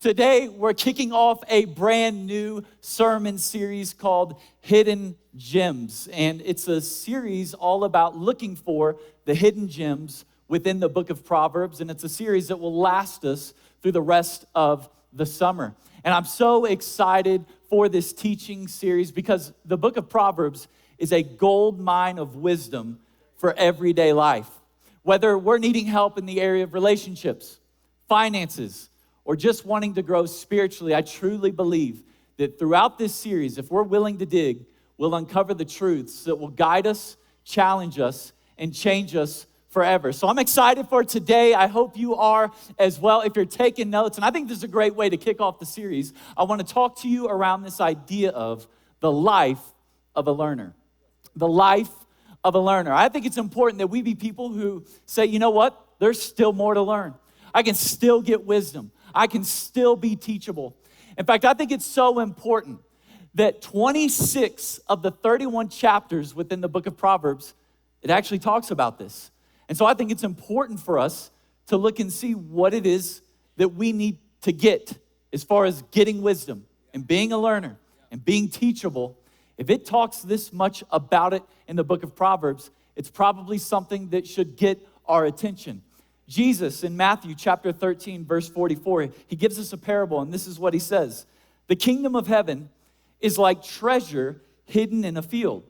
Today, we're kicking off a brand new sermon series called Hidden Gems. And it's a series all about looking for the hidden gems within the book of Proverbs. And it's a series that will last us through the rest of the summer. And I'm so excited for this teaching series because the book of Proverbs is a gold mine of wisdom for everyday life. Whether we're needing help in the area of relationships, finances, or just wanting to grow spiritually, I truly believe that throughout this series, if we're willing to dig, we'll uncover the truths that will guide us, challenge us, and change us forever. So I'm excited for today. I hope you are as well. If you're taking notes, and I think this is a great way to kick off the series, I want to talk to you around this idea of the life of a learner. The life of a learner. I think it's important that we be people who say, you know what? There's still more to learn. I can still get wisdom. I can still be teachable. In fact, I think it's so important that 26 of the 31 chapters within the book of Proverbs, it actually talks about this. And so I think it's important for us to look and see what it is that we need to get as far as getting wisdom and being a learner and being teachable. If it talks this much about it in the book of Proverbs, it's probably something that should get our attention. Jesus in Matthew chapter 13, verse 44, he gives us a parable, and this is what he says. The kingdom of heaven is like treasure hidden in a field.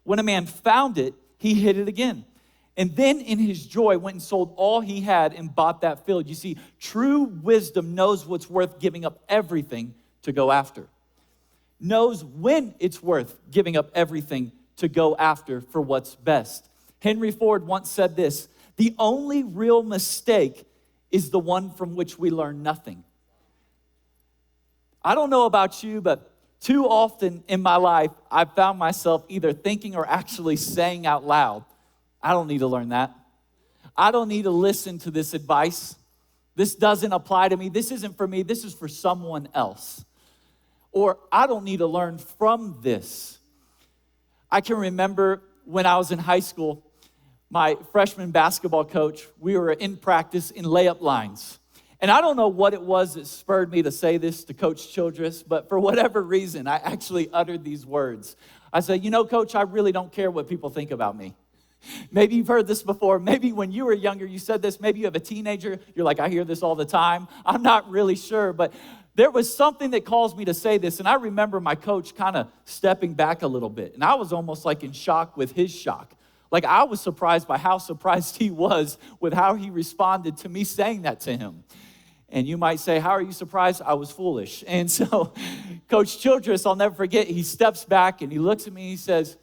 When a man found it, he hid it again. And then in his joy went and sold all he had and bought that field. You see, true wisdom knows what's worth giving up everything to go after. Knows when it's worth giving up everything to go after for what's best. Henry Ford once said this, the only real mistake is the one from which we learn nothing. I don't know about you, but too often in my life, I've found myself either thinking or actually saying out loud, I don't need to learn that. I don't need to listen to this advice. This doesn't apply to me. This isn't for me. This is for someone else. Or I don't need to learn from this. I can remember when I was in high school, my freshman basketball coach, we were in practice in layup lines. And I don't know what it was that spurred me to say this to Coach Childress, but for whatever reason, I actually uttered these words. I said, you know, Coach, I really don't care what people think about me. Maybe you've heard this before. Maybe when you were younger, you said this. Maybe you have a teenager. You're like, I hear this all the time. I'm not really sure, but there was something that caused me to say this. And I remember my coach kind of stepping back a little bit. And I was almost like in shock with his shock. Like I was surprised by how surprised he was with how he responded to me saying that to him. And you might say, how are you surprised? I was foolish. And so Coach Childress, I'll never forget, he steps back and he looks at me and he says,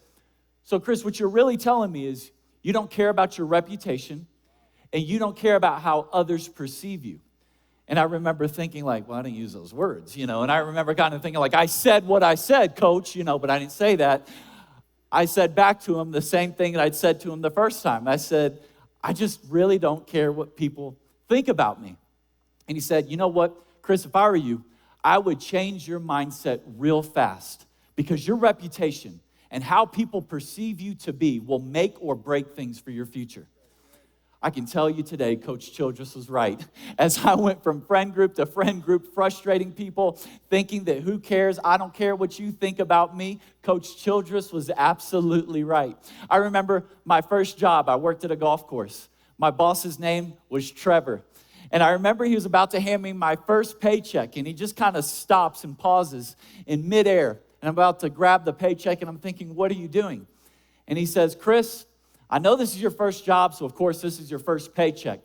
so Chris, what you're really telling me is you don't care about your reputation and you don't care about how others perceive you. And I remember thinking like, well, I didn't use those words, and I remember kind of thinking like, I said what I said, Coach, but I didn't say that. I said back to him the same thing that I'd said to him the first time. I said, I just really don't care what people think about me. And he said, you know what, Chris, if I were you, I would change your mindset real fast because your reputation and how people perceive you to be will make or break things for your future. I can tell you today, Coach Childress was right. As I went from friend group to friend group, frustrating people, thinking that who cares, I don't care what you think about me, Coach Childress was absolutely right. I remember my first job, I worked at a golf course. My boss's name was Trevor. And I remember he was about to hand me my first paycheck, and he just kind of stops and pauses in midair. And I'm about to grab the paycheck, and I'm thinking, what are you doing? And he says, Chris, I know this is your first job, so of course this is your first paycheck.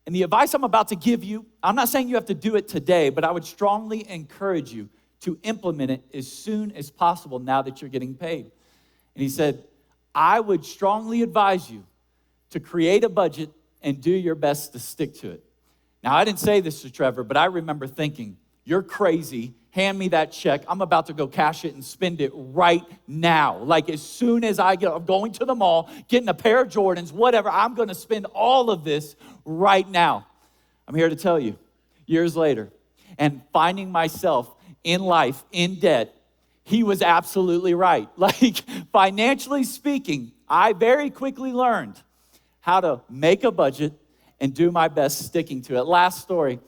And the advice I'm about to give you, I'm not saying you have to do it today, but I would strongly encourage you to implement it as soon as possible now that you're getting paid. And he said, I would strongly advise you to create a budget and do your best to stick to it. Now, I didn't say this to Trevor, but I remember thinking, you're crazy. Hand me that check. I'm about to go cash it and spend it right now. Like as soon as I'm going to the mall, getting a pair of Jordans, whatever, I'm going to spend all of this right now. I'm here to tell you, years later, and finding myself in life in debt, he was absolutely right. Like financially speaking, I very quickly learned how to make a budget and do my best sticking to it. Last story.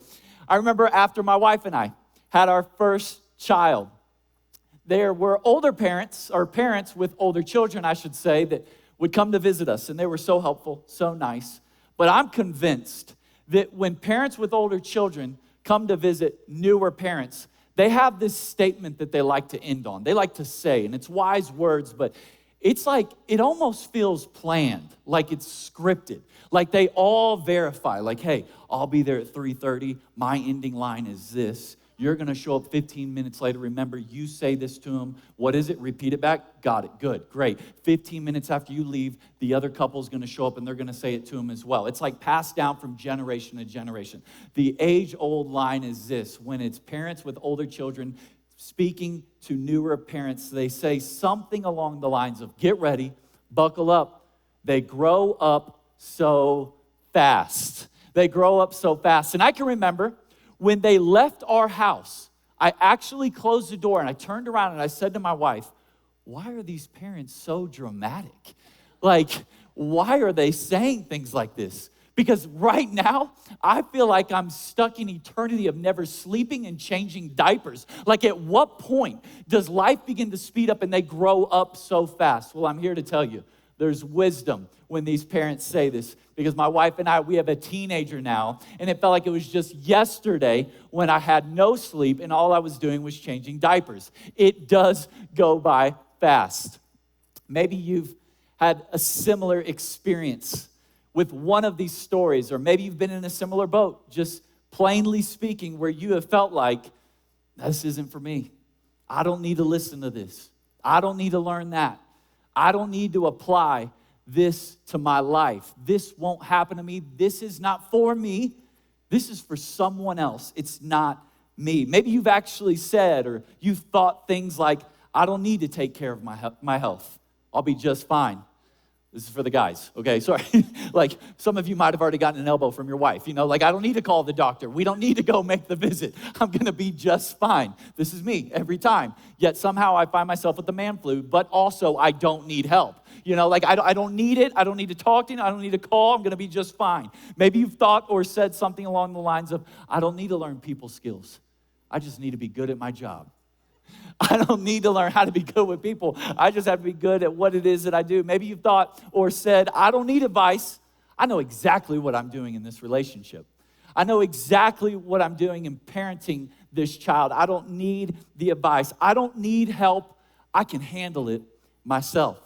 I remember after my wife and I had our first child, there were older parents, or parents with older children, I should say, that would come to visit us, and they were so helpful, so nice. But I'm convinced that when parents with older children come to visit newer parents, they have this statement that they like to end on. They like to say, and it's wise words, but it's like, it almost feels planned, like it's scripted. Like they all verify, like, hey, I'll be there at 3:30. My ending line is this. You're going to show up 15 minutes later. Remember, you say this to them. What is it? Repeat it back. Got it. Good. Great. 15 minutes after you leave, the other couple's going to show up and they're going to say it to them as well. It's like passed down from generation to generation. The age-old line is this. When it's parents with older children speaking to newer parents, they say something along the lines of, get ready, buckle up. They grow up so fast. They grow up so fast. And I can remember when they left our house, I actually closed the door and I turned around and I said to my wife, why are these parents so dramatic? Like, why are they saying things like this? Because right now, I feel like I'm stuck in eternity of never sleeping and changing diapers. Like, at what point does life begin to speed up and they grow up so fast? Well, I'm here to tell you, there's wisdom when these parents say this, because my wife and I, we have a teenager now, and it felt like it was just yesterday when I had no sleep and all I was doing was changing diapers. It does go by fast. Maybe you've had a similar experience with one of these stories, or maybe you've been in a similar boat, just plainly speaking, where you have felt like, this isn't for me. I don't need to listen to this. I don't need to learn that. I don't need to apply this to my life. This won't happen to me. This is not for me. This is for someone else. It's not me. Maybe you've actually said, or you've thought things like, I don't need to take care of my health. I'll be just fine. This is for the guys, okay? Sorry. Like, some of you might have already gotten an elbow from your wife. You know, like, I don't need to call the doctor. We don't need to go make the visit. I'm going to be just fine. This is me every time. Yet somehow I find myself with the man flu, but also I don't need help. You know, like, I don't need it. I don't need to talk to you. I don't need to call. I'm going to be just fine. Maybe you've thought or said something along the lines of, I don't need to learn people skills. I just need to be good at my job. I don't need to learn how to be good with people. I just have to be good at what it is that I do. Maybe you've thought or said, I don't need advice. I know exactly what I'm doing in this relationship. I know exactly what I'm doing in parenting this child. I don't need the advice. I don't need help. I can handle it myself.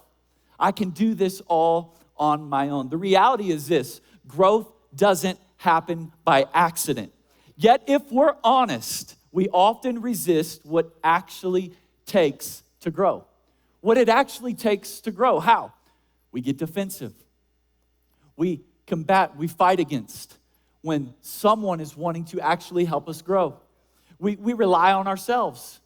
I can do this all on my own. The reality is this: growth doesn't happen by accident. Yet, if we're honest, we often resist what actually takes to grow. What it actually takes to grow. How? We get defensive. We combat, we fight against when someone is wanting to actually help us grow. We rely on ourselves.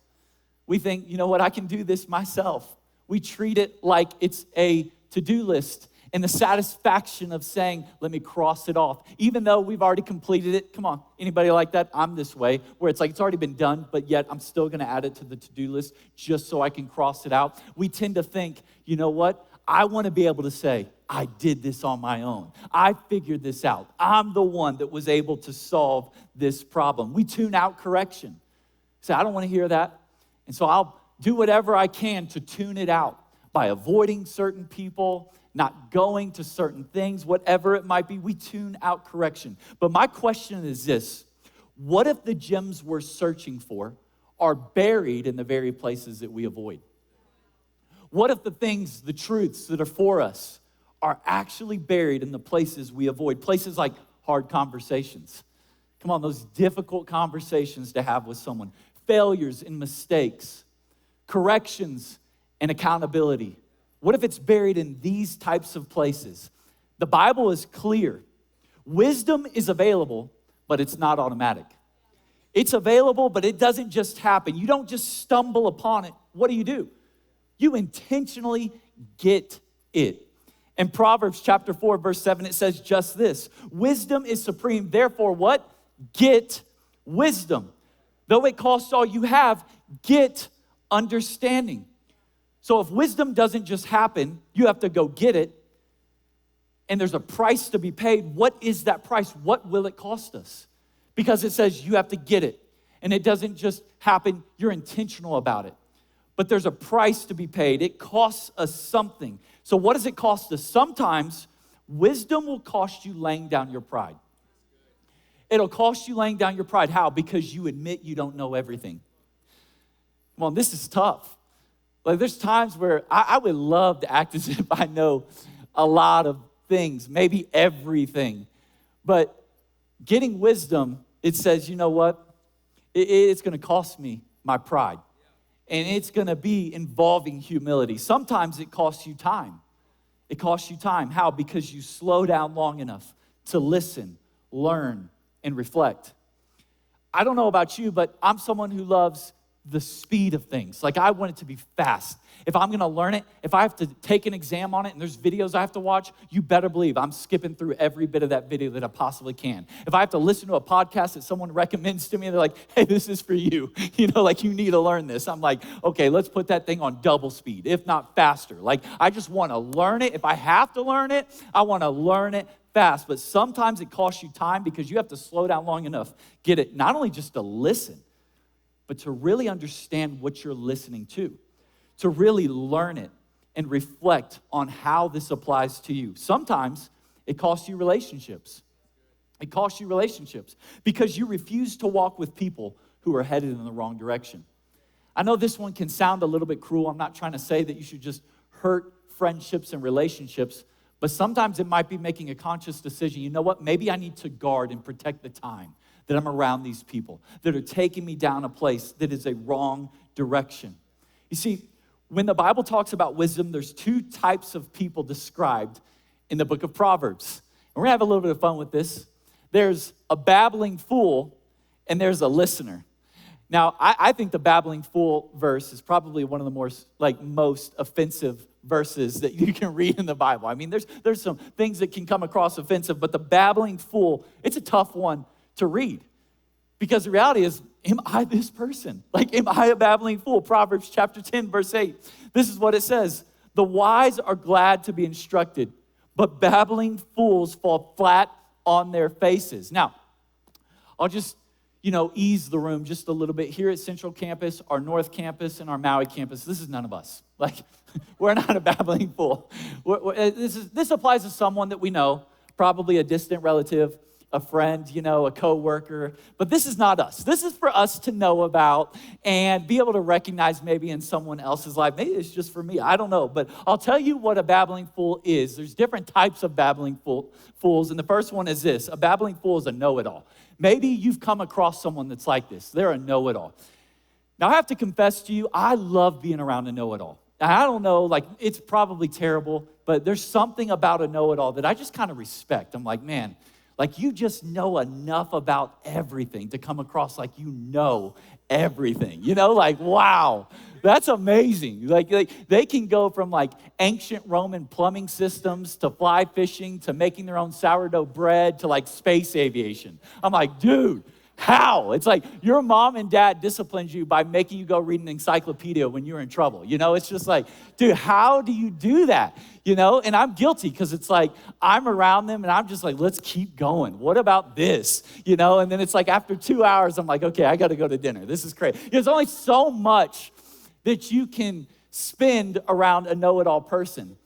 We think, you know what, I can do this myself. We treat it like it's a to-do list, and the satisfaction of saying, let me cross it off. Even though we've already completed it. Come on, anybody like that? I'm this way, where it's like it's already been done, but yet I'm still gonna add it to the to-do list just so I can cross it out. We tend to think, you know what? I wanna be able to say, I did this on my own. I figured this out. I'm the one that was able to solve this problem. We tune out correction. Say, I don't wanna hear that. And so I'll do whatever I can to tune it out by avoiding certain people, not going to certain things, whatever it might be. We tune out correction. But my question is this: what if the gems we're searching for are buried in the very places that we avoid? What if the things, the truths that are for us are actually buried in the places we avoid? Places like hard conversations. Come on, those difficult conversations to have with someone. Failures and mistakes. Corrections and accountability. What if it's buried in these types of places? The Bible is clear. Wisdom is available, but it's not automatic. It's available, but it doesn't just happen. You don't just stumble upon it. What do? You intentionally get it. In Proverbs chapter 4, verse 7, it says just this: wisdom is supreme, therefore what? Get wisdom. Though it costs all you have, get understanding. So if wisdom doesn't just happen, you have to go get it, and there's a price to be paid. What is that price? What will it cost us? because it says you have to get it. And it doesn't just happen, you're intentional about it. But there's a price to be paid. It costs us something. So what does it cost us? Sometimes wisdom will cost you laying down your pride. It'll cost you laying down your pride. How? Because you admit you don't know everything. Come on, this is tough. Like there's times where I would love to act as if I know a lot of things, maybe everything. But getting wisdom, it says, you know what? It's going to cost me my pride. And it's going to be involving humility. Sometimes it costs you time. It costs you time. How? Because you slow down long enough to listen, learn, and reflect. I don't know about you, but I'm someone who loves the speed of things. Like I want it to be fast. If I'm going to learn it, if I have to take an exam on it and there's videos I have to watch, you better believe I'm skipping through every bit of that video that I possibly can. If I have to listen to a podcast that someone recommends to me and they're like, hey, this is for you. Like you need to learn this. I'm like, okay, let's put that thing on double speed, if not faster. Like I just want to learn it. If I have to learn it, I want to learn it fast. But sometimes it costs you time because you have to slow down long enough, get it, not only just to listen, but to really understand what you're listening to really learn it and reflect on how this applies to you. Sometimes it costs you relationships. It costs you relationships because you refuse to walk with people who are headed in the wrong direction. I know this one can sound a little bit cruel. I'm not trying to say that you should just hurt friendships and relationships, but sometimes it might be making a conscious decision. You know what? Maybe I need to guard and protect the time that I'm around these people that are taking me down a place that is a wrong direction. You see, when the Bible talks about wisdom, there's two types of people described in the book of Proverbs. And we're gonna have a little bit of fun with this. There's a babbling fool and there's a listener. Now, I think the babbling fool verse is probably one of the most offensive verses that you can read in the Bible. I mean, there's some things that can come across offensive, but the babbling fool, it's a tough one to read. Because the reality is, am I this person? Like, am I a babbling fool? Proverbs chapter 10, verse 8. This is what it says. The wise are glad to be instructed, but babbling fools fall flat on their faces. Now, I'll just, ease the room just a little bit. Here at Central Campus, our North Campus, and our Maui campus, this is none of us. Like, we're not a babbling fool. This applies to someone that we know, probably a distant relative, a friend, a coworker, but this is not us. This is for us to know about and be able to recognize maybe in someone else's life. Maybe it's just for me, I don't know, but I'll tell you what a babbling fool is. There's different types of babbling fools, and the first one is this. A babbling fool is a know-it-all. Maybe you've come across someone that's like this. They're a know-it-all. Now, I have to confess to you, I love being around a know-it-all. Now, I don't know, it's probably terrible, but there's something about a know-it-all that I just kind of respect. I'm like, man, you just know enough about everything to come across like you know everything. Wow, that's amazing. They can go from ancient Roman plumbing systems to fly fishing to making their own sourdough bread to space aviation. I'm like, dude, how? It's like your mom and dad disciplined you by making you go read an encyclopedia when you were in trouble. It's just dude, how do you do that? And I'm guilty because it's I'm around them and I'm just let's keep going. What about this? And then it's after 2 hours, I'm like, okay, I got to go to dinner. This is crazy. There's only so much that you can spend around a know-it-all person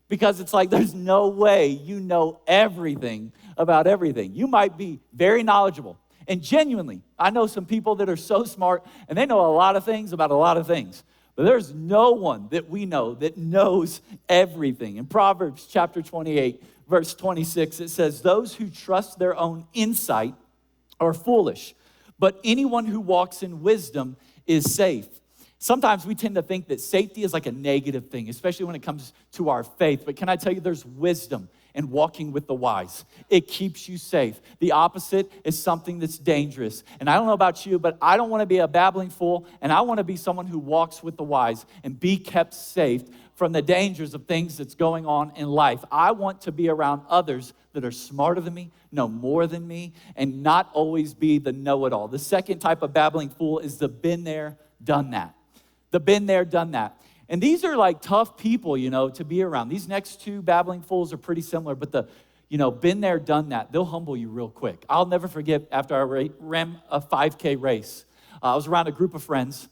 because it's there's no way you know everything about everything. You might be very knowledgeable. And genuinely, I know some people that are so smart and they know a lot of things about a lot of things. But there's no one that we know that knows everything. In Proverbs chapter 28, verse 26, it says, those who trust their own insight are foolish, but anyone who walks in wisdom is safe. Sometimes we tend to think that safety is a negative thing, especially when it comes to our faith. But can I tell you, there's wisdom in walking with the wise. It keeps you safe. The opposite is something that's dangerous. And I don't know about you, but I don't want to be a babbling fool, and I want to be someone who walks with the wise and be kept safe from the dangers of things that's going on in life. I want to be around others that are smarter than me, know more than me, and not always be the know-it-all. The second type of babbling fool is the been there, done that. The been there, done that. And these are tough people, to be around. These next two babbling fools are pretty similar, but been there, done that. They'll humble you real quick. I'll never forget after I ran a 5K race. I was around a group of friends,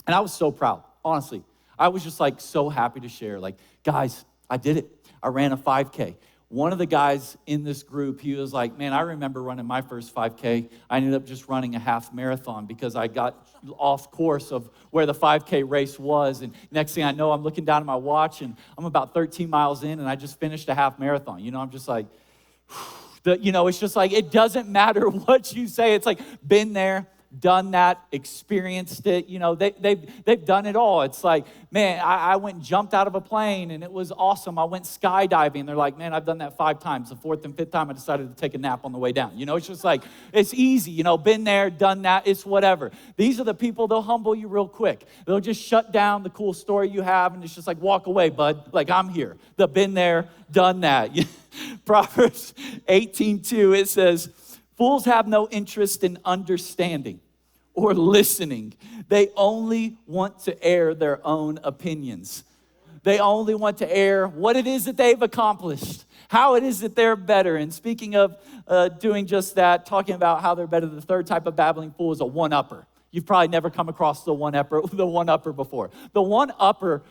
and I was so proud, honestly. I was just like so happy to share, like, guys, I did it. I ran a 5K. One of the guys in this group, he was like, man, I remember running my first 5K. I ended up just running a half marathon because I got off course of where the 5K race was. And next thing I know, I'm looking down at my watch, and I'm about 13 miles in, and I just finished a half marathon. I'm just like, it's just like, it doesn't matter what you say. It's like, been there, done that, experienced it. They've done it all. It's like, man, I went and jumped out of a plane, and it was awesome. I went skydiving. They're like, man, I've done that 5 times. The 4th and 5th time, I decided to take a nap on the way down. It's just like, it's easy. Been there, done that. It's whatever. These are the people, they'll humble you real quick. They'll just shut down the cool story you have, and it's just like, walk away, bud. Like, I'm here. The been there, done that. Proverbs 18:2, it says, fools have no interest in understanding or listening. They only want to air their own opinions. They only want to air what it is that they've accomplished, how it is that they're better. And speaking of doing just that, talking about how they're better, the third type of babbling fool is a one-upper. You've probably never come across the one-upper before. The one-upper,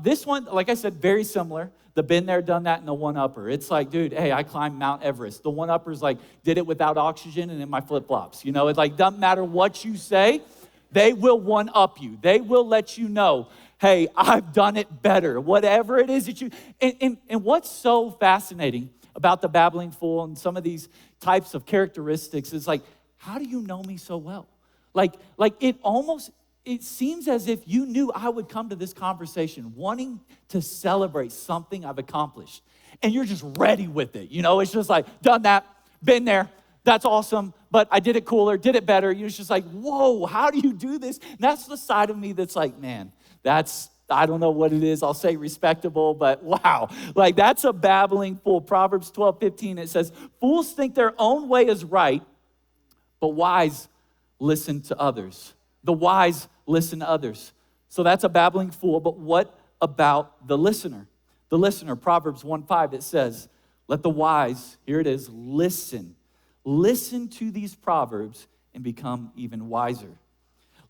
this one, like I said, very similar. The been there, done that, and the one-upper. It's like, dude, hey, I climbed Mount Everest. The one-upper's like, did it without oxygen and in my flip-flops. It's like, doesn't matter what you say, they will one-up you. They will let you know, hey, I've done it better. Whatever it is that you, and what's so fascinating about the babbling fool and some of these types of characteristics is like, how do you know me so well? Like it seems as if you knew I would come to this conversation wanting to celebrate something I've accomplished. And you're just ready with it. It's just like, done that, been there, that's awesome, but I did it cooler, did it better. It's just like, whoa, how do you do this? And that's the side of me that's like, man, I don't know what it is. I'll say respectable, but wow. Like, that's a babbling fool. Proverbs 12:15, it says, fools think their own way is right, but wise listen to others. The wise listen to others. So that's a babbling fool, but what about the listener? The listener, Proverbs 1:5, it says, let the wise, here it is, listen. Listen to these proverbs and become even wiser.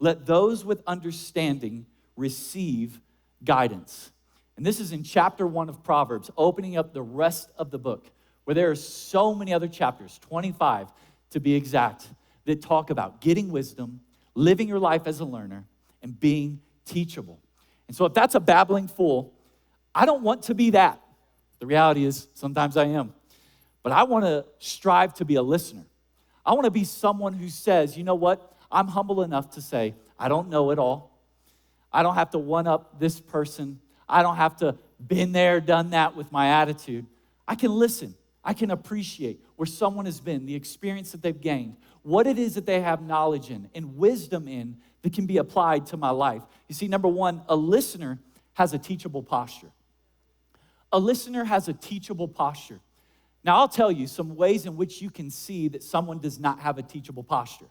Let those with understanding receive guidance. And this is in chapter 1 of Proverbs, opening up the rest of the book, where there are so many other chapters, 25 to be exact, that talk about getting wisdom, living your life as a learner, and being teachable. And so if that's a babbling fool, I don't want to be that. The reality is sometimes I am. But I want to strive to be a listener. I want to be someone who says, you know what? I'm humble enough to say, I don't know it all. I don't have to one-up this person. I don't have to been there, done that with my attitude. I can listen. I can appreciate where someone has been, the experience that they've gained, what it is that they have knowledge in and wisdom in that can be applied to my life. You see, number one, a listener has a teachable posture. A listener has a teachable posture. Now, I'll tell you some ways in which you can see that someone does not have a teachable posture.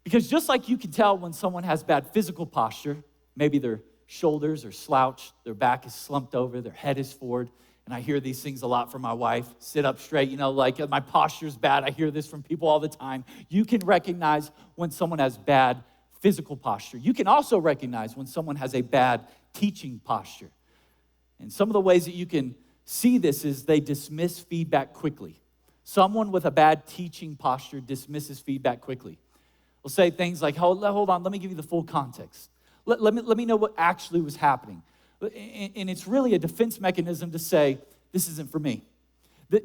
Because just like you can tell when someone has bad physical posture, maybe their shoulders are slouched, their back is slumped over, their head is forward. And I hear these things a lot from my wife. Sit up straight, like my posture's bad. I hear this from people all the time. You can recognize when someone has bad physical posture. You can also recognize when someone has a bad teaching posture. And some of the ways that you can see this is they dismiss feedback quickly. Someone with a bad teaching posture dismisses feedback quickly. We'll say things like, hold on, let me give you the full context. Let me know what actually was happening. And it's really a defense mechanism to say, this isn't for me.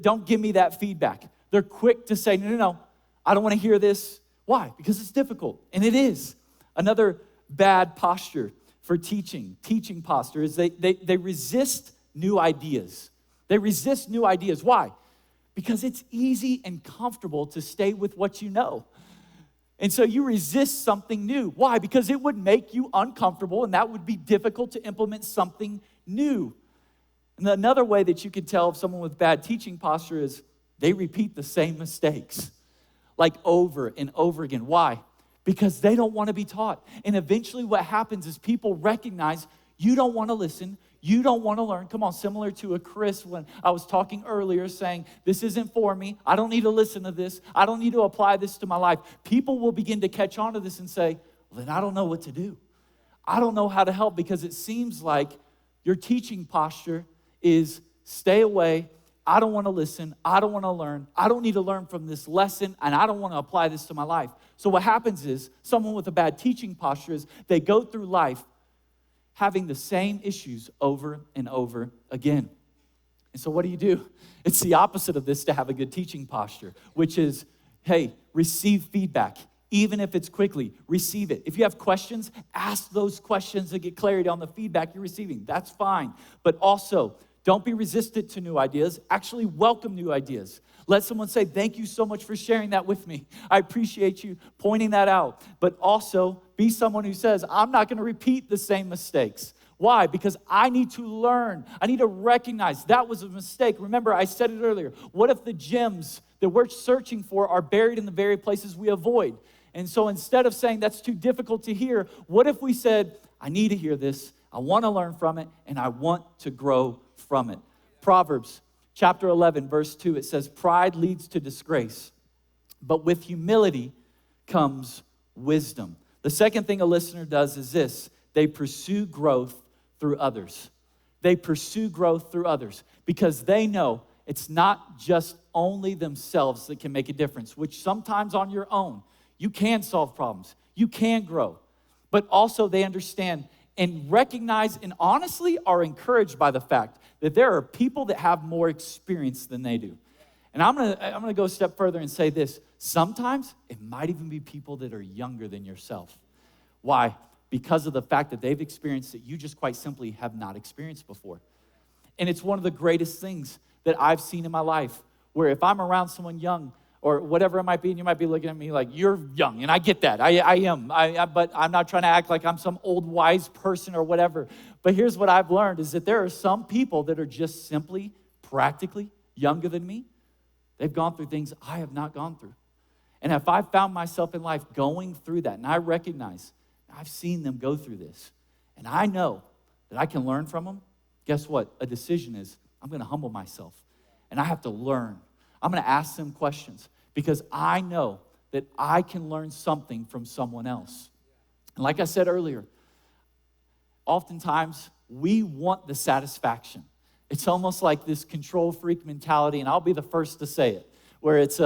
Don't give me that feedback. They're quick to say, no, I don't want to hear this. Why? Because it's difficult, and it is. Another bad posture for teaching posture, is they resist new ideas. They resist new ideas. Why? Because it's easy and comfortable to stay with what you know. And so you resist something new. Why? Because it would make you uncomfortable, and that would be difficult to implement something new. And another way that you can tell if someone with bad teaching posture is they repeat the same mistakes, like over and over again. Why? Because they don't want to be taught. And eventually what happens is people recognize you don't want to listen, you don't want to learn. Come on, similar to a Chris when I was talking earlier saying, this isn't for me. I don't need to listen to this. I don't need to apply this to my life. People will begin to catch on to this and say, well, then I don't know what to do. I don't know how to help, because it seems like your teaching posture is stay away. I don't want to listen. I don't want to learn. I don't need to learn from this lesson, and I don't want to apply this to my life. So what happens is someone with a bad teaching posture is they go through life having the same issues over and over again. And so what do? It's the opposite of this to have a good teaching posture, which is, hey, receive feedback. Even if it's quickly, receive it. If you have questions, ask those questions to get clarity on the feedback you're receiving. That's fine. But also, don't be resistant to new ideas. Actually welcome new ideas. Let someone say, thank you so much for sharing that with me. I appreciate you pointing that out. But also, be someone who says, I'm not going to repeat the same mistakes. Why? Because I need to learn. I need to recognize that was a mistake. Remember, I said it earlier. What if the gems that we're searching for are buried in the very places we avoid? And so instead of saying that's too difficult to hear, what if we said, I need to hear this, I want to learn from it, and I want to grow from it? Proverbs chapter 11, verse 2, it says, pride leads to disgrace, but with humility comes wisdom. The second thing a listener does is this: they pursue growth through others. They pursue growth through others because they know it's not just only themselves that can make a difference, which sometimes on your own, you can solve problems, you can grow, but also they understand and recognize and honestly are encouraged by the fact that there are people that have more experience than they do. And I'm gonna go a step further and say this: sometimes it might even be people that are younger than yourself. Why? Because of the fact that they've experienced that you just quite simply have not experienced before. And it's one of the greatest things that I've seen in my life, where if I'm around someone young or whatever it might be, and you might be looking at me like, you're young, and I get that, I am, but I'm not trying to act like I'm some old wise person or whatever. But here's what I've learned is that there are some people that are just simply, practically younger than me. They've gone through things I have not gone through. And if I found myself in life going through that, and I recognize I've seen them go through this, and I know that I can learn from them, guess what? A decision is, I'm gonna humble myself, and I have to learn. I'm gonna ask them questions because I know that I can learn something from someone else. And like I said earlier, oftentimes we want the satisfaction. It's almost like this control freak mentality, and I'll be the first to say it, where it's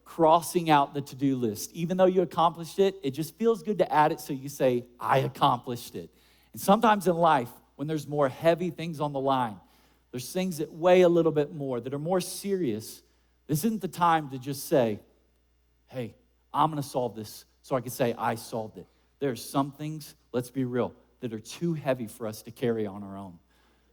crossing out the to-do list. Even though you accomplished it, it just feels good to add it, so you say, I accomplished it. And sometimes in life, when there's more heavy things on the line, there's things that weigh a little bit more, that are more serious. This isn't the time to just say, hey, I'm gonna solve this so I can say I solved it. There are some things, let's be real, that are too heavy for us to carry on our own.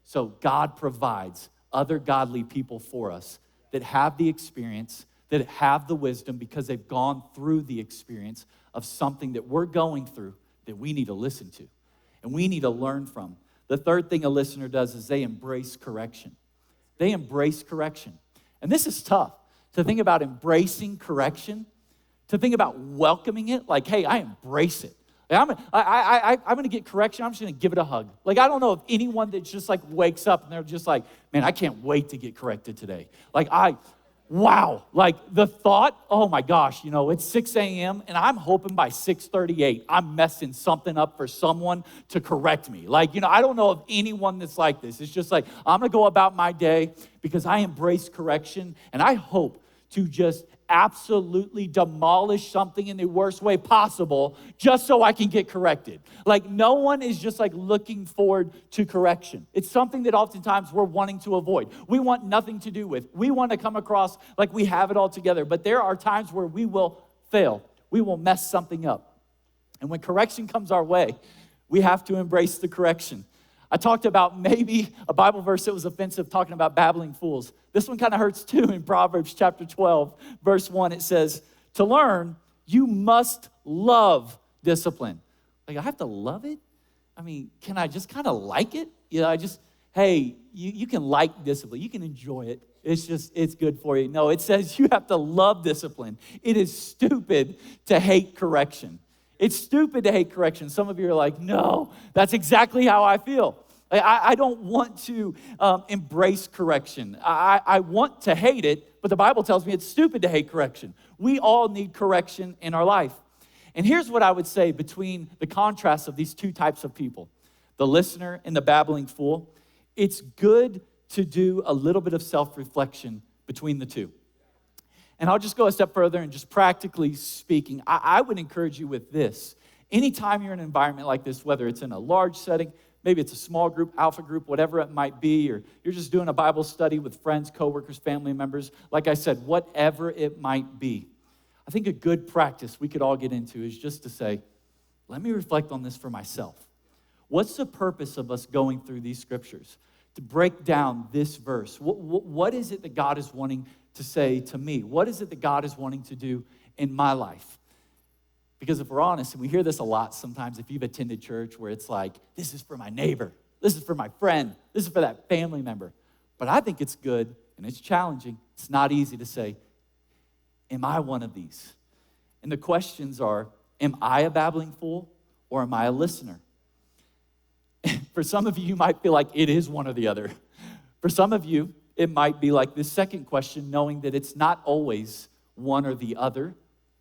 So God provides other godly people for us that have the experience, that have the wisdom because they've gone through the experience of something that we're going through that we need to listen to and we need to learn from. The third thing a listener does is they embrace correction. They embrace correction. And this is tough, to think about embracing correction, to think about welcoming it, like, hey, I embrace it. Like, I'm gonna get correction, I'm just gonna give it a hug. Like, I don't know of anyone that just like wakes up and they're just like, man, I can't wait to get corrected today. Like, wow, like the thought, oh my gosh, it's 6 a.m. and I'm hoping by 6:38, I'm messing something up for someone to correct me. Like, I don't know of anyone that's like this. It's just like, I'm gonna go about my day because I embrace correction, and I hope to just absolutely demolish something in the worst way possible just so I can get corrected. Like, no one is just like looking forward to correction. It's something that oftentimes we're wanting to avoid. We want nothing to do with. We want to come across like we have it all together, but there are times where we will fail. We will mess something up. And when correction comes our way, we have to embrace the correction. I talked about maybe a Bible verse that was offensive, talking about babbling fools. This one kind of hurts too. In Proverbs chapter 12, verse 1, it says, to learn, you must love discipline. Like, I have to love it? I mean, can I just kind of like it? Hey, you can like discipline. You can enjoy it. It's good for you. No, it says you have to love discipline. It is stupid to hate correction. It's stupid to hate correction. Some of you are like, no, that's exactly how I feel. I don't want to embrace correction. I want to hate it, but the Bible tells me it's stupid to hate correction. We all need correction in our life. And here's what I would say between the contrast of these two types of people, the listener and the babbling fool. It's good to do a little bit of self-reflection between the two. And I'll just go a step further and just practically speaking, I would encourage you with this. Anytime you're in an environment like this, whether it's in a large setting, maybe it's a small group, alpha group, whatever it might be, or you're just doing a Bible study with friends, coworkers, family members, like I said, whatever it might be. I think a good practice we could all get into is just to say, let me reflect on this for myself. What's the purpose of us going through these scriptures? To break down this verse. What is it that God is wanting to say to me? What is it that God is wanting to do in my life? Because if we're honest, and we hear this a lot sometimes if you've attended church where it's like, this is for my neighbor, this is for my friend, this is for that family member. But I think it's good and it's challenging. It's not easy to say, am I one of these? And the questions are, am I a babbling fool or am I a listener? For some of you, you might feel like it is one or the other. For some of you, it might be like this second question, knowing that it's not always one or the other,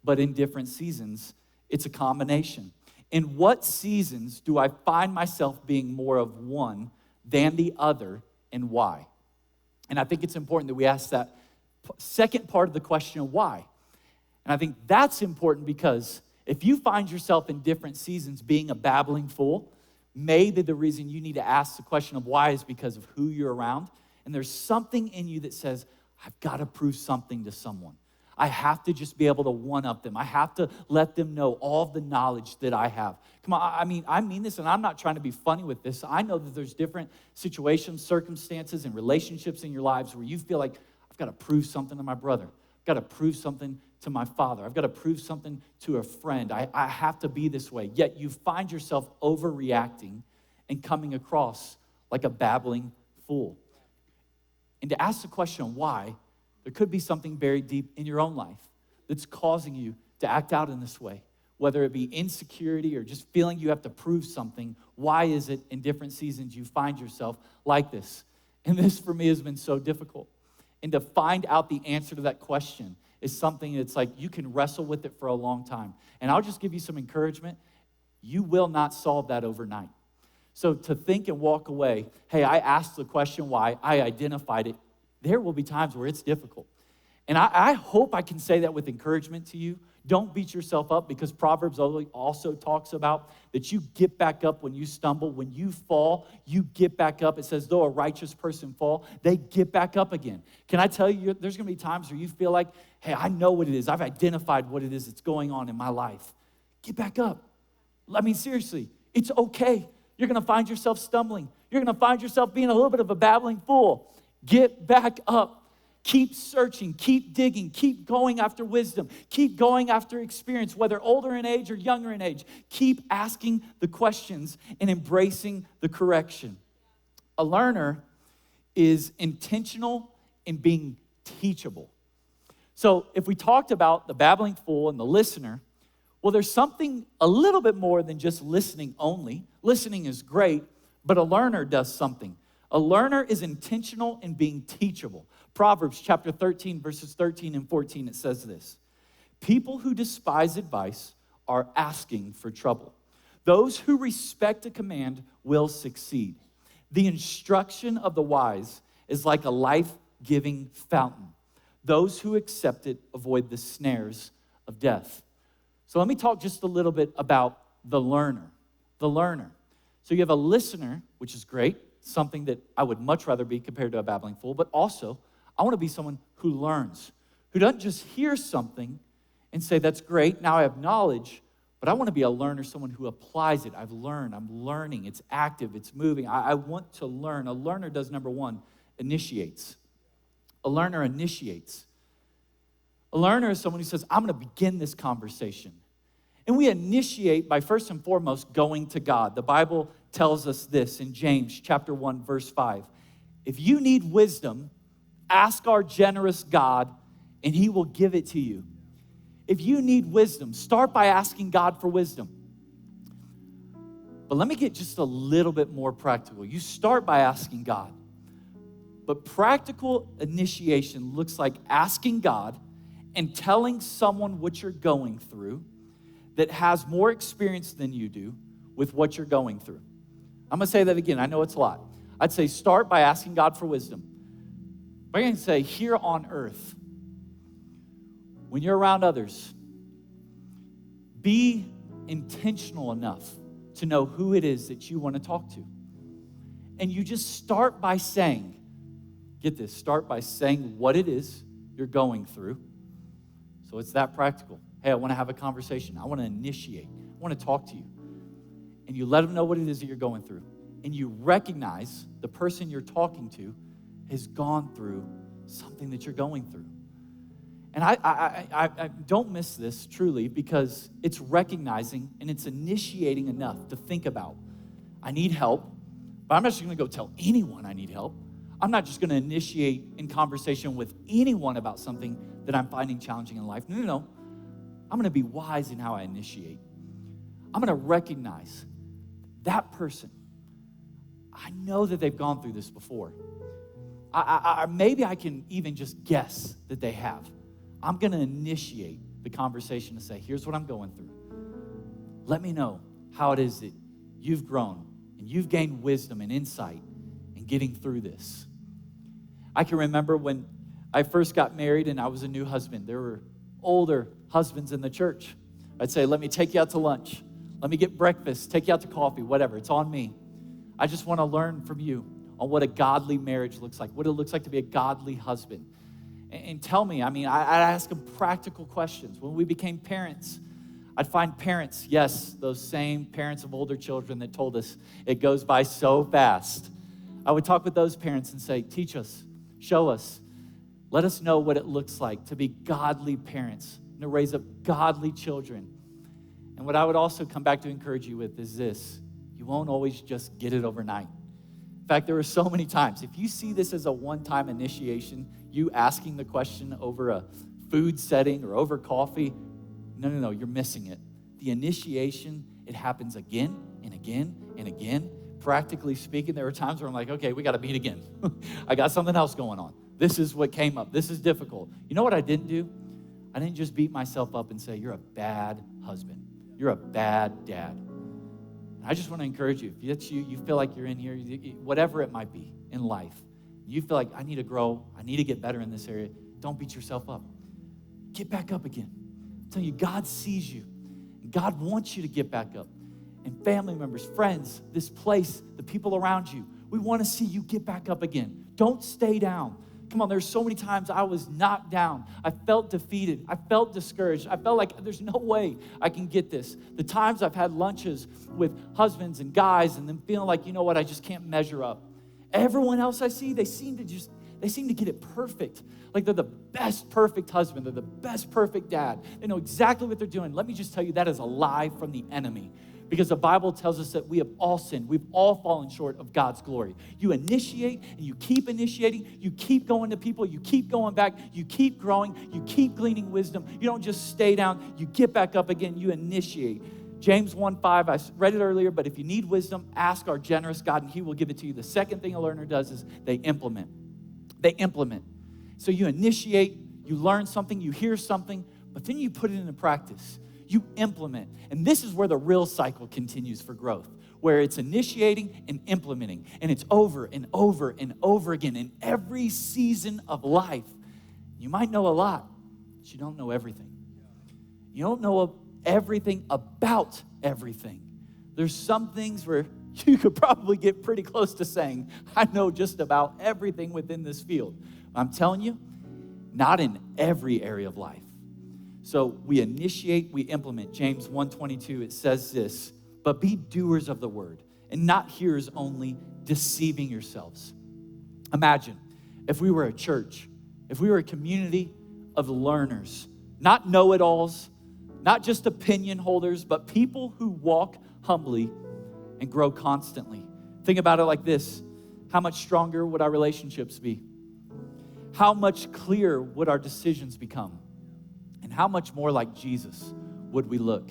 but in different seasons, it's a combination. In what seasons do I find myself being more of one than the other, and why? And I think it's important that we ask that second part of the question, why? And I think that's important because if you find yourself in different seasons being a babbling fool, maybe the reason you need to ask the question of why is because of who you're around. And there's something in you that says, I've got to prove something to someone. I have to just be able to one-up them. I have to let them know all of the knowledge that I have. Come on, I mean this, and I'm not trying to be funny with this. I know that there's different situations, circumstances, and relationships in your lives where you feel like, I've got to prove something to my brother. I've got to prove something to my father. I've got to prove something to a friend. I have to be this way. Yet you find yourself overreacting and coming across like a babbling fool. And to ask the question why, there could be something buried deep in your own life that's causing you to act out in this way, whether it be insecurity or just feeling you have to prove something. Why is it in different seasons you find yourself like this? And this for me has been so difficult. And to find out the answer to that question is something that's like you can wrestle with it for a long time. And I'll just give you some encouragement. You will not solve that overnight. So to think and walk away, hey, I asked the question why, I identified it, there will be times where it's difficult. And I hope I can say that with encouragement to you. Don't beat yourself up because Proverbs also talks about that you get back up when you stumble. When you fall, you get back up. It says, though a righteous person fall, they get back up again. Can I tell you, there's going to be times where you feel like, hey, I know what it is. I've identified what it is that's going on in my life. Get back up. I mean, seriously, it's okay. You're going to find yourself stumbling. You're going to find yourself being a little bit of a babbling fool. Get back up. Keep searching, keep digging, keep going after wisdom, keep going after experience, whether older in age or younger in age. Keep asking the questions and embracing the correction. A learner is intentional in being teachable. So if we talked about the babbling fool and the listener, well, there's something a little bit more than just listening only. Listening is great, but a learner does something. A learner is intentional in being teachable. Proverbs chapter 13, verses 13 and 14, it says this. People who despise advice are asking for trouble. Those who respect a command will succeed. The instruction of the wise is like a life-giving fountain. Those who accept it avoid the snares of death. So let me talk just a little bit about the learner. The learner. So you have a listener, which is great, something that I would much rather be compared to a babbling fool, but also I want to be someone who learns, who doesn't just hear something and say, that's great, now I have knowledge, but I want to be a learner, someone who applies it. I've learned, I'm learning, it's active, it's moving. I want to learn. A learner does, number one, initiates. A learner initiates. A learner is someone who says, I'm going to begin this conversation. And we initiate by first and foremost going to God. The Bible tells us this in James chapter 1, verse 5. If you need wisdom, ask our generous God, and he will give it to you. If you need wisdom, start by asking God for wisdom. But let me get just a little bit more practical. You start by asking God. But practical initiation looks like asking God and telling someone what you're going through that has more experience than you do with what you're going through. I'm going to say that again. I know it's a lot. I'd say start by asking God for wisdom. I'm going to say here on earth, when you're around others, be intentional enough to know who it is that you want to talk to. And you just start by saying, get this, start by saying what it is you're going through. So it's that practical. Hey, I want to have a conversation. I want to initiate. I want to talk to you. And you let them know what it is that you're going through. And you recognize the person you're talking to has gone through something that you're going through. And I don't miss this, truly, because it's recognizing and it's initiating enough to think about, I need help, but I'm not just going to go tell anyone I need help. I'm not just going to initiate in conversation with anyone about something that I'm finding challenging in life. No. I'm going to be wise in how I initiate. I'm going to recognize that person. I know that they've gone through this before. Maybe I can even just guess that they have. I'm going to initiate the conversation to say, here's what I'm going through. Let me know how it is that you've grown and you've gained wisdom and insight in getting through this. I can remember when I first got married and I was a new husband. There were older husbands in the church. I'd say, let me take you out to lunch. Let me get breakfast, take you out to coffee, whatever. It's on me. I just want to learn from you on what a godly marriage looks like, what it looks like to be a godly husband. And tell me, I'd ask them practical questions. When we became parents, I'd find parents, yes, those same parents of older children that told us it goes by so fast. I would talk with those parents and say, teach us, show us, let us know what it looks like to be godly parents and to raise up godly children. And what I would also come back to encourage you with is this: you won't always just get it overnight. In fact, there were so many times, if you see this as a one-time initiation, you asking the question over a food setting or over coffee, no, you're missing it. The initiation, it happens again and again and again. Practically speaking, there were times where I'm like, okay, we got to meet again. I got something else going on. This is what came up. This is difficult. You know what I didn't do? I didn't just beat myself up and say, you're a bad husband. You're a bad dad. I just want to encourage you. If that's you feel like you're in here, whatever it might be in life, you feel like I need to grow, I need to get better in this area, don't beat yourself up. Get back up again. I'm telling you, God sees you. And God wants you to get back up. And family members, friends, this place, the people around you, we want to see you get back up again. Don't stay down. Come on, there's so many times I was knocked down. I felt defeated. I felt discouraged. I felt like there's no way I can get this. The times I've had lunches with husbands and guys and them feeling like, you know what, I just can't measure up. Everyone else I see, they seem to get it perfect. Like they're the best perfect husband. They're the best perfect dad. They know exactly what they're doing. Let me just tell you, that is a lie from the enemy. Because the Bible tells us that we have all sinned. We've all fallen short of God's glory. You initiate and you keep initiating. You keep going to people. You keep going back. You keep growing. You keep gleaning wisdom. You don't just stay down. You get back up again. You initiate. James 1:5, I read it earlier, but if you need wisdom, ask our generous God and he will give it to you. The second thing a learner does is they implement. They implement. So you initiate, you learn something, you hear something, but then you put it into practice. You implement. And this is where the real cycle continues for growth, where it's initiating and implementing. And it's over and over and over again in every season of life. You might know a lot, but you don't know everything. You don't know everything about everything. There's some things where you could probably get pretty close to saying, I know just about everything within this field. I'm telling you, not in every area of life. So we initiate, we implement. James 1:22, it says this, but be doers of the word and not hearers only, deceiving yourselves. Imagine if we were a church, if we were a community of learners, not know-it-alls, not just opinion holders, but people who walk humbly and grow constantly. Think about it like this. How much stronger would our relationships be? How much clearer would our decisions become? And how much more like Jesus would we look?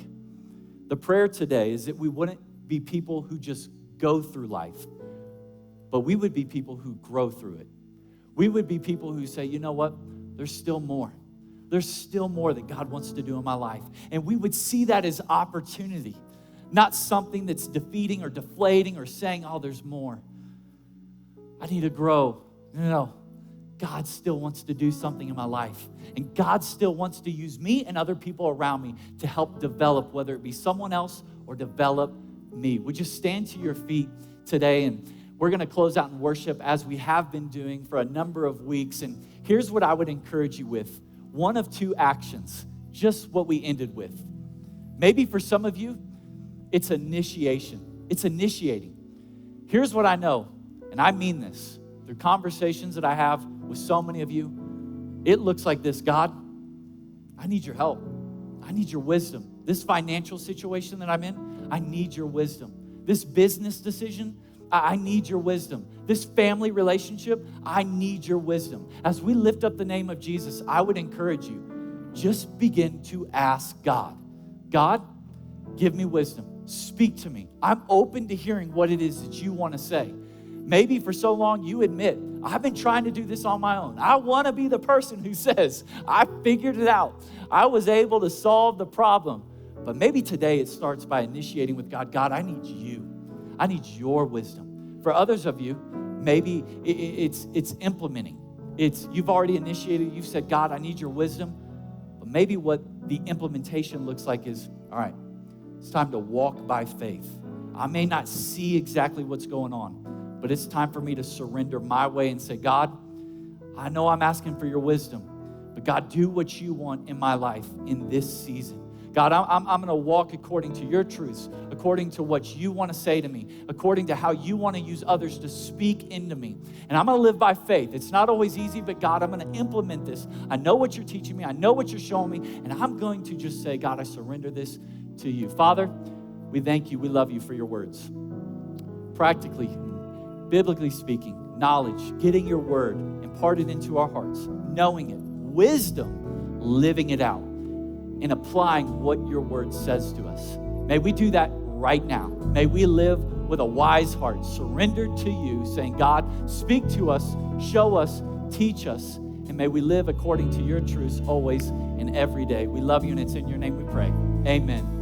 The prayer today is that we wouldn't be people who just go through life, but we would be people who grow through it. We would be people who say, you know what? There's still more. There's still more that God wants to do in my life. And we would see that as opportunity, not something that's defeating or deflating or saying, oh, there's more. I need to grow. No. God still wants to do something in my life. And God still wants to use me and other people around me to help develop, whether it be someone else or develop me. Would you stand to your feet today? And we're going to close out in worship as we have been doing for a number of weeks. And here's what I would encourage you with. One of two actions, just what we ended with. Maybe for some of you, it's initiation. It's initiating. Here's what I know, and I mean this. Through conversations that I have with so many of you, it looks like this. God, I need your help. I need your wisdom. This financial situation that I'm in, I need your wisdom. This business decision, I need your wisdom. This family relationship, I need your wisdom. As we lift up the name of Jesus, I would encourage you, just begin to ask God. God, give me wisdom. Speak to me. I'm open to hearing what it is that you want to say. Maybe for so long you admit, I've been trying to do this on my own. I want to be the person who says, I figured it out. I was able to solve the problem. But maybe today it starts by initiating with God. God, I need you. I need your wisdom. For others of you, maybe it's implementing. You've already initiated. You've said, God, I need your wisdom. But maybe what the implementation looks like is, all right, it's time to walk by faith. I may not see exactly what's going on, but it's time for me to surrender my way and say, God, I know I'm asking for your wisdom, but God, do what you want in my life in this season. God, I'm going to walk according to your truths, according to what you want to say to me, according to how you want to use others to speak into me. And I'm going to live by faith. It's not always easy, but God, I'm going to implement this. I know what you're teaching me. I know what you're showing me. And I'm going to just say, God, I surrender this to you. Father, we thank you. We love you for your words. Practically, biblically speaking, knowledge, getting your word imparted into our hearts, knowing it, wisdom, living it out, and applying what your word says to us. May we do that right now. May we live with a wise heart, surrendered to you, saying, God, speak to us, show us, teach us, and may we live according to your truths always and every day. We love you, and it's in your name we pray. Amen.